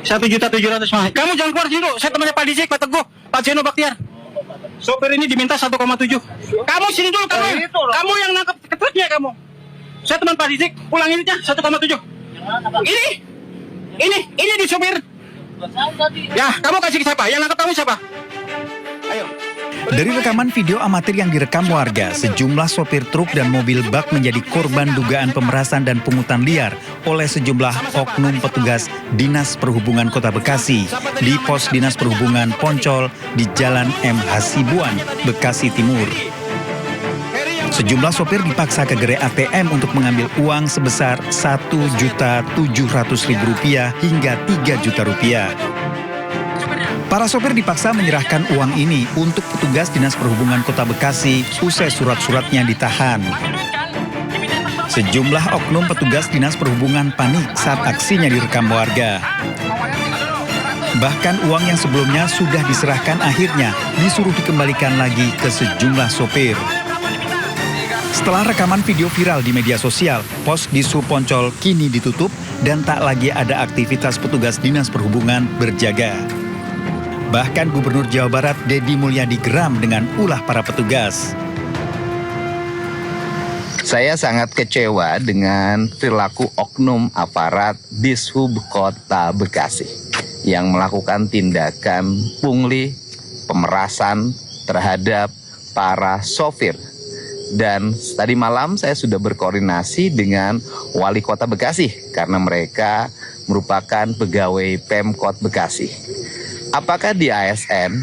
1.700.000 mah. Kamu jangan keluar dulu. Saya temannya Pak Dizik, Pak Teguh, Pak Zeno Baktiar. Sopir ini diminta 1,7. Kamu sini dulu, kamu yang nangkep truknya kamu. Saya teman Pak Dizik, pulang ini aja 1,7. Ini di sopir. Ya, kamu kasih ke siapa? Yang nangkep kamu siapa? Ayo. Dari rekaman video amatir yang direkam warga, sejumlah sopir truk dan mobil bak menjadi korban dugaan pemerasan dan pungutan liar oleh sejumlah oknum petugas Dinas Perhubungan Kota Bekasi di Pos Dinas Perhubungan Poncol di Jalan M. Hasibuan, Bekasi Timur. Sejumlah sopir dipaksa ke gerai ATM untuk mengambil uang sebesar Rp1.700.000 hingga Rp3 juta. Para sopir dipaksa menyerahkan uang ini untuk petugas Dinas Perhubungan Kota Bekasi usai surat-suratnya ditahan. Sejumlah oknum petugas Dinas Perhubungan panik saat aksinya direkam warga. Bahkan uang yang sebelumnya sudah diserahkan akhirnya disuruh dikembalikan lagi ke sejumlah sopir. Setelah rekaman video viral di media sosial, pos di Sub Poncol kini ditutup dan tak lagi ada aktivitas petugas Dinas Perhubungan berjaga. Bahkan Gubernur Jawa Barat Deddy Mulyadi geram dengan ulah para petugas. Saya sangat kecewa dengan perilaku oknum aparat Dishub Kota Bekasi yang melakukan tindakan pungli, pemerasan terhadap para sopir. Dan tadi malam saya sudah berkoordinasi dengan Wali Kota Bekasi karena mereka merupakan pegawai Pemkot Bekasi. Apakah di ASN,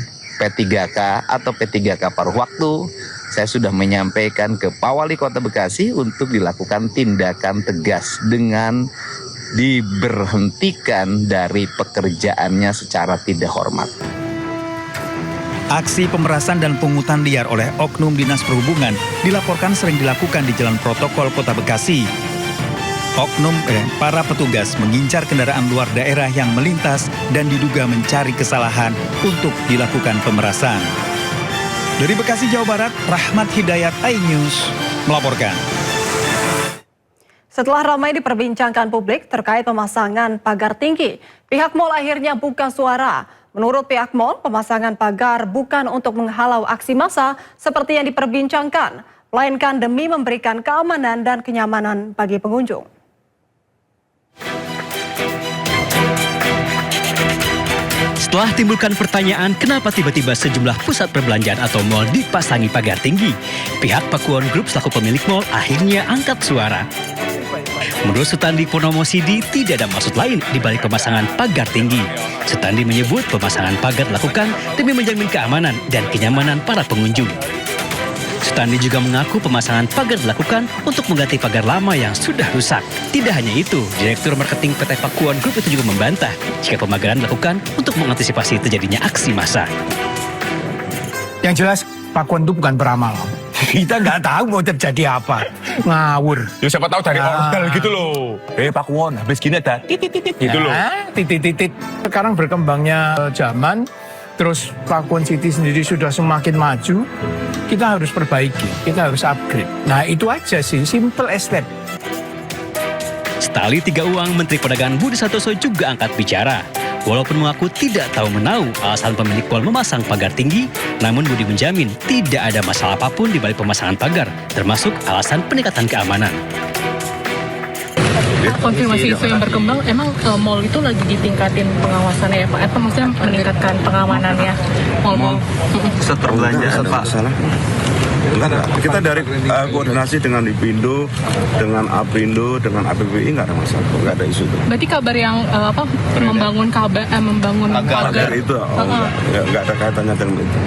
P3K atau P3K paruh waktu, saya sudah menyampaikan ke Pak Wali Kota Bekasi untuk dilakukan tindakan tegas dengan diberhentikan dari pekerjaannya secara tidak hormat. Aksi pemerasan dan pungutan liar oleh oknum Dinas Perhubungan dilaporkan sering dilakukan di Jalan Protokol Kota Bekasi. Para petugas mengincar kendaraan luar daerah yang melintas dan diduga mencari kesalahan untuk dilakukan pemerasan. Dari Bekasi, Jawa Barat, Rahmat Hidayat, iNews melaporkan. Setelah ramai diperbincangkan publik terkait pemasangan pagar tinggi, pihak mal akhirnya buka suara. Menurut pihak mal, pemasangan pagar bukan untuk menghalau aksi massa seperti yang diperbincangkan, melainkan demi memberikan keamanan dan kenyamanan bagi pengunjung. Setelah timbulkan pertanyaan kenapa tiba-tiba sejumlah pusat perbelanjaan atau mal dipasangi pagar tinggi, pihak Pakuwon Group selaku pemilik mal akhirnya angkat suara. Menurut Sutandi Purnomo Sidi, tidak ada maksud lain di balik pemasangan pagar tinggi. Sutandi menyebut pemasangan pagar dilakukan demi menjamin keamanan dan kenyamanan para pengunjung. Sutandi juga mengaku pemasangan pagar dilakukan untuk mengganti pagar lama yang sudah rusak. Tidak hanya itu, Direktur Marketing PT Pakuwon Group itu juga membantah jika pemagaran dilakukan untuk mengantisipasi terjadinya aksi massa. Yang jelas, Pakuwon itu bukan peramal. Kita nggak tahu mau terjadi apa. Ngawur. Ya siapa tahu dari ordal gitu loh. Pakuwon, habis gini ada titit-titit gitu loh. Titit-titit. Sekarang berkembangnya zaman, terus Pakuwon City sendiri sudah semakin maju, kita harus perbaiki, kita harus upgrade. Nah itu aja sih, simple as that. Setali tiga uang, Menteri Perdagangan Budi Santoso juga angkat bicara. Walaupun mengaku tidak tahu menau alasan pemilik mal memasang pagar tinggi, namun Budi menjamin tidak ada masalah apapun di balik pemasangan pagar, termasuk alasan peningkatan keamanan. Konfirmasi isu yang berkembang, emang mal itu lagi ditingkatin pengawasannya ya Pak? Atau maksudnya meningkatkan pengamanannya mal-mal? Pusat perbelanjaan Pak. Enggak. Kita dari koordinasi dengan Dipindo, dengan Aprindo, dengan APBI nggak ada masalah, nggak ada isu itu. Berarti kabar yang membangun pagar itu nggak ada kaitannya dengan itu.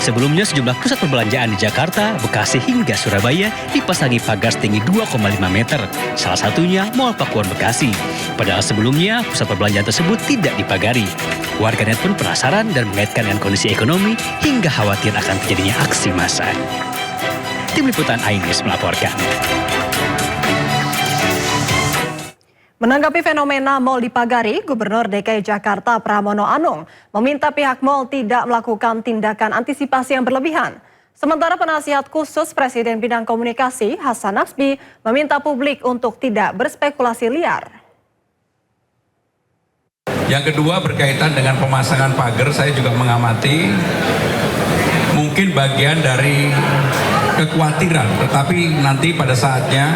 Sebelumnya sejumlah pusat perbelanjaan di Jakarta, Bekasi hingga Surabaya dipasangi pagar setinggi 2,5 meter. Salah satunya Mall Pakuwon Bekasi. Padahal sebelumnya pusat perbelanjaan tersebut tidak dipagari. Warganet pun penasaran dan mengaitkan dengan kondisi ekonomi hingga khawatir akan terjadinya aksi massa. Tim Liputan iNews melaporkan. Menanggapi fenomena mal dipagari, Gubernur DKI Jakarta Pramono Anung meminta pihak mal tidak melakukan tindakan antisipasi yang berlebihan. Sementara penasihat khusus Presiden Bidang Komunikasi Hasan Nasbi meminta publik untuk tidak berspekulasi liar. Yang kedua berkaitan dengan pemasangan pagar, saya juga mengamati mungkin bagian dari kekhawatiran, tetapi nanti pada saatnya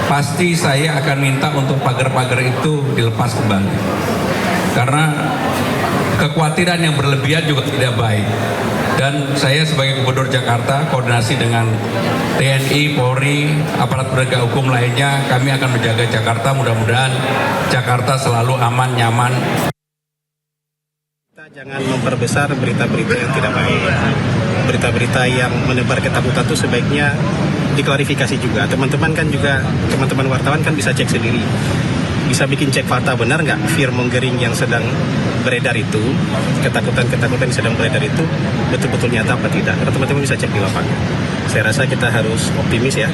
pasti saya akan minta untuk pagar-pagar itu dilepas kembali. Karena kekhawatiran yang berlebihan juga tidak baik. Dan saya sebagai Gubernur Jakarta, koordinasi dengan TNI, Polri, aparat penegak hukum lainnya, kami akan menjaga Jakarta. Mudah-mudahan Jakarta selalu aman, nyaman. Kita jangan memperbesar berita-berita yang tidak baik. Berita-berita yang menebar ketakutan itu sebaiknya diklarifikasi juga. Teman-teman kan juga, teman-teman wartawan kan bisa cek sendiri. Bisa bikin cek fakta, benar nggak fear-mongering yang sedang beredar itu, ketakutan-ketakutan yang sedang beredar itu betul-betul nyata apa tidak. Karena teman-teman bisa cek di lapangan. Saya rasa kita harus optimis ya,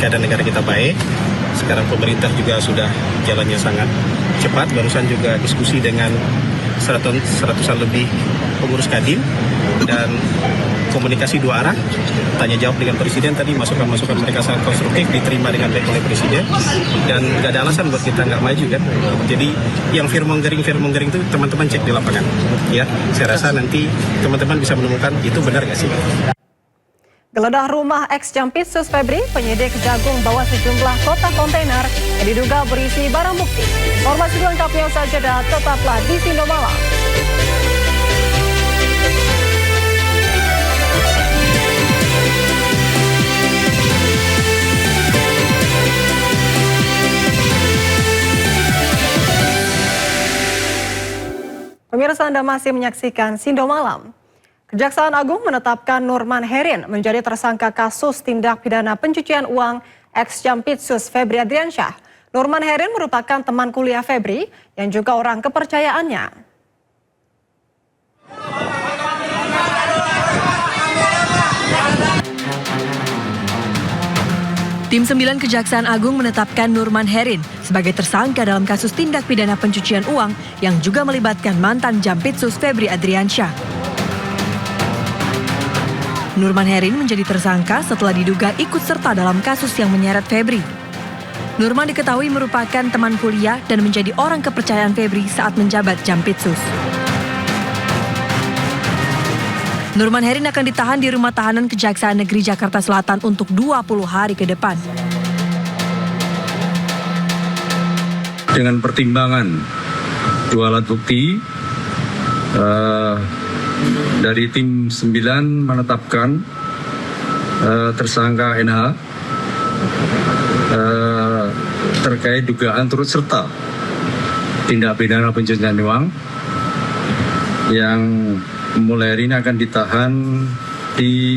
keadaan negara kita baik. Sekarang pemerintah juga sudah jalannya sangat cepat. Barusan juga diskusi dengan seratusan lebih pengurus Kadin dan komunikasi dua arah, tanya jawab dengan presiden tadi, masukan-masukan mereka sangat konstruktif, diterima dengan baik oleh presiden, dan nggak ada alasan buat kita nggak maju kan. Jadi yang fear-mongering itu teman-teman cek di lapangan ya. Saya rasa nanti teman-teman bisa menemukan itu benar nggak sih. Geledah rumah ex-Jampitsus Febri, penyidik Kejagung bawa sejumlah kotak kontainer yang diduga berisi barang bukti. Informasi lengkapnya usai jeda, tetaplah di Sindo Malam. Pemirsa, Anda masih menyaksikan Sindo Malam. Kejaksaan Agung menetapkan Nurman Herin menjadi tersangka kasus tindak pidana pencucian uang ex-Jampitsus Febri Adriansyah. Nurman Herin merupakan teman kuliah Febri yang juga orang kepercayaannya. Tim 9 Kejaksaan Agung menetapkan Nurman Herin sebagai tersangka dalam kasus tindak pidana pencucian uang yang juga melibatkan mantan Jampitsus Febri Adriansyah. Nurman Herin menjadi tersangka setelah diduga ikut serta dalam kasus yang menyeret Febri. Nurman diketahui merupakan teman kuliah dan menjadi orang kepercayaan Febri saat menjabat Jampitsus. Nurman Herin akan ditahan di Rumah Tahanan Kejaksaan Negeri Jakarta Selatan untuk 20 hari ke depan. Dengan pertimbangan dua alat bukti, dari tim 9 menetapkan tersangka NH terkait dugaan turut serta tindak pidana pencucian uang yang mulai hari ini akan ditahan di